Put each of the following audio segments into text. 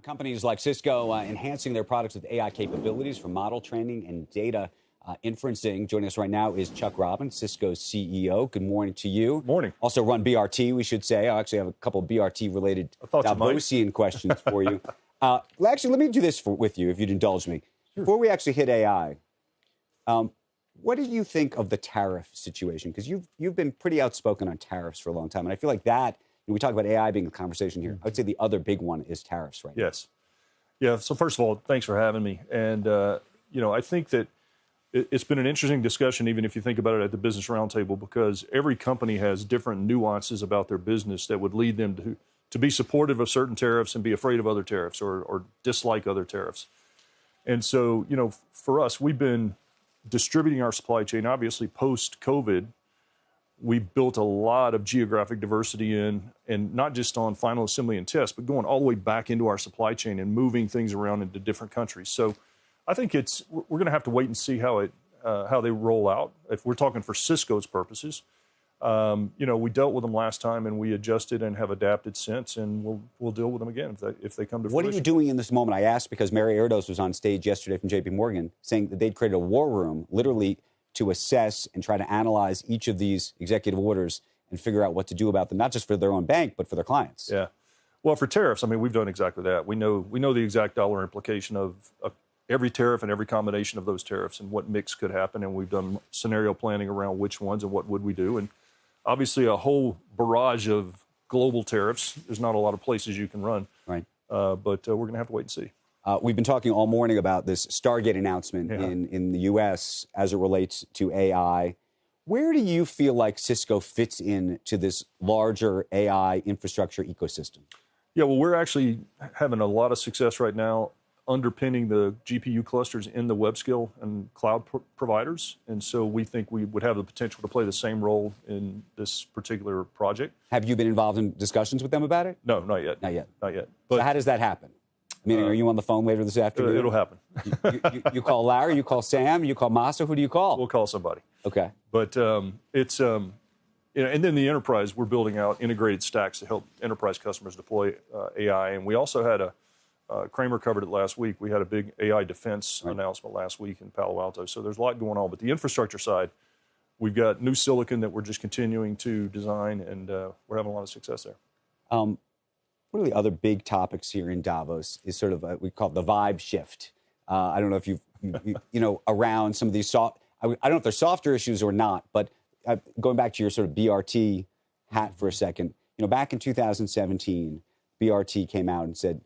Companies like Cisco enhancing their products with AI capabilities for model training and data inferencing. Joining us right now is Chuck Robbins, Cisco's CEO. Good morning to you. Morning. Also run BRT, we should say. I actually have a couple of BRT-related Davosian questions for you. Actually, let me do this with you, if you'd indulge me. Sure. Before we actually hit AI, what do you think of the tariff situation? Because you've been pretty outspoken on tariffs for a long time, and I feel like that, when we talk about AI being a conversation here, I would say the other big one is tariffs right now. Yes. Yeah, so first of all, thanks for having me. And, I think that it's been an interesting discussion, even if you think about it at the Business Roundtable, because every company has different nuances about their business that would lead them to be supportive of certain tariffs and be afraid of other tariffs or dislike other tariffs. And so, for us, we've been distributing our supply chain, obviously post-COVID. We built a lot of geographic diversity in, and not just on final assembly and test, but going all the way back into our supply chain and moving things around into different countries. So I think we're going to have to wait and see how they roll out. If we're talking for Cisco's purposes, we dealt with them last time and we adjusted and have adapted since, and we'll deal with them again if they come to fruition. What are you doing in this moment? I asked because Mary Erdos was on stage yesterday from JP Morgan saying that they'd created a war room, literally, to assess and try to analyze each of these executive orders and figure out what to do about them, not just for their own bank, but for their clients. Yeah. Well, for tariffs, we've done exactly that. We know the exact dollar implication of every tariff and every combination of those tariffs and what mix could happen, and we've done scenario planning around which ones and what would we do. And obviously a whole barrage of global tariffs. There's not a lot of places you can run. Right. But we're going to have to wait and see. We've been talking all morning about this Stargate announcement in the U.S. as it relates to AI. Where do you feel like Cisco fits into this larger AI infrastructure ecosystem? Yeah, well, we're actually having a lot of success right now underpinning the GPU clusters in the web scale and cloud providers. And so we think we would have the potential to play the same role in this particular project. Have you been involved in discussions with them about it? No, not yet. Not yet. Not yet. But so how does that happen? Meaning, are you on the phone later this afternoon? It'll happen. you call Larry, you call Sam, you call Masa. Who do you call? We'll call somebody. Okay. But it's, and then the enterprise, we're building out integrated stacks to help enterprise customers deploy AI. And we also had Kramer covered it last week. We had a big AI defense announcement last week in Palo Alto. So there's a lot going on. But the infrastructure side, we've got new silicon that we're just continuing to design, and we're having a lot of success there. One of the other big topics here in Davos is sort of we call it the vibe shift. I don't know if you've around some of these I don't know if they're softer issues or not, but going back to your sort of BRT hat for a second, back in 2017, BRT came out and said,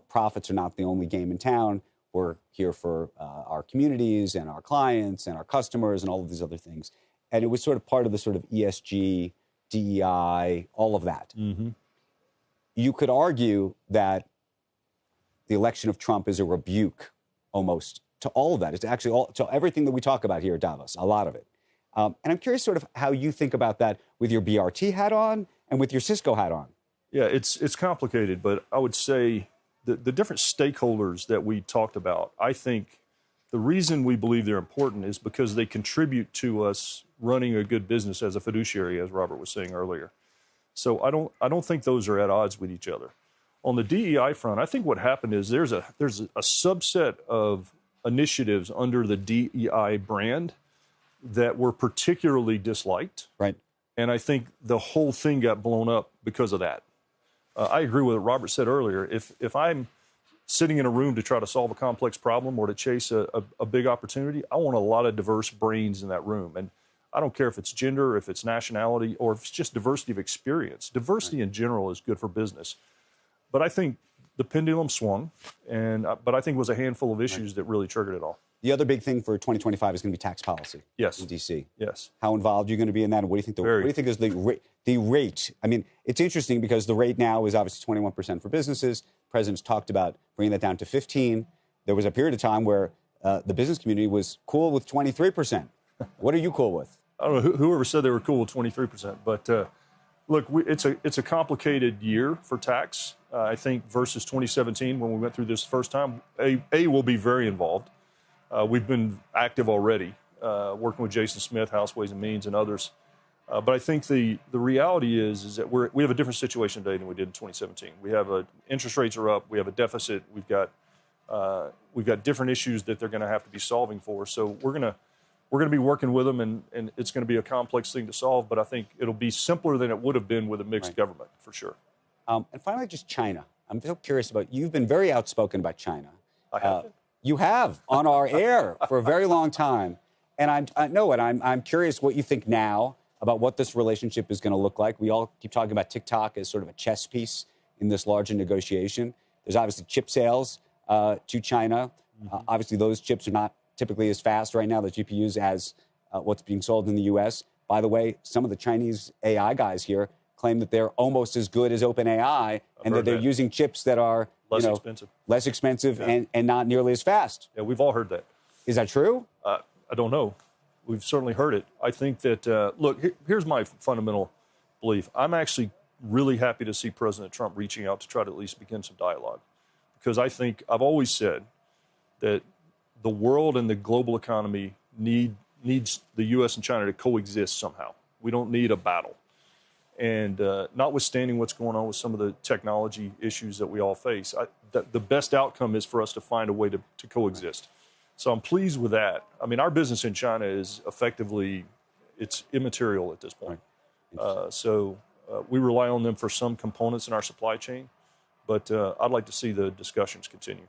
profits are not the only game in town. We're here for our communities and our clients and our customers and all of these other things. And it was sort of part of the sort of ESG, DEI, all of that. Mm-hmm. You could argue that the election of Trump is a rebuke almost to all of that. It's actually to everything that we talk about here at Davos, a lot of it. And I'm curious sort of how you think about that with your BRT hat on and with your Cisco hat on. Yeah, it's complicated, but I would say the different stakeholders that we talked about, I think the reason we believe they're important is because they contribute to us running a good business as a fiduciary, as Robert was saying earlier. So I don't think those are at odds with each other. On the DEI front, I think what happened is there's a subset of initiatives under the DEI brand that were particularly disliked. Right. And I think the whole thing got blown up because of that. I agree with what Robert said earlier. If I'm sitting in a room to try to solve a complex problem or to chase a big opportunity, I want a lot of diverse brains in that room. And I don't care if it's gender, if it's nationality, or if it's just diversity of experience. Diversity in general is good for business. But I think the pendulum swung, but I think it was a handful of issues that really triggered it all. The other big thing for 2025 is going to be tax policy. Yes. In D.C. Yes. How involved are you going to be in that? And what do you think is the rate? I mean, it's interesting because the rate now is obviously 21% for businesses. The president's talked about bringing that down to 15%. There was a period of time where the business community was cool with 23%. What are you cool with? I don't know whoever said they were cool with 23%, but look, it's a complicated year for tax. I think versus 2017 when we went through this first time, A will be very involved. We've been active already, working with Jason Smith, House Ways and Means, and others. But I think the reality is that we have a different situation today than we did in 2017. We have interest rates are up. We have a deficit. We've got different issues that they're going to have to be solving for. So we're going to be working with them, and it's going to be a complex thing to solve. But I think it'll be simpler than it would have been with a mixed government, for sure. And finally, just China. I'm so curious about, you've been very outspoken about China. I have. You have on our air for a very long time. And I'm curious what you think now about what this relationship is going to look like. We all keep talking about TikTok as sort of a chess piece in this larger negotiation. There's obviously chip sales to China. Obviously, those chips are not typically as fast right now, the GPUs, as what's being sold in the U.S. By the way, some of the Chinese AI guys here claim that they're almost as good as OpenAI, and that they're using chips that are less expensive and not nearly as fast. Yeah, we've all heard that. Is that true? I don't know. We've certainly heard it. I think that, look, here's my fundamental belief. I'm actually really happy to see President Trump reaching out to try to at least begin some dialogue. Because I think I've always said that the world and the global economy needs the U.S. and China to coexist somehow. We don't need a battle. And notwithstanding what's going on with some of the technology issues that we all face, the best outcome is for us to find a way to coexist. So I'm pleased with that. I mean, our business in China is effectively, it's immaterial at this point. So we rely on them for some components in our supply chain, but I'd like to see the discussions continue.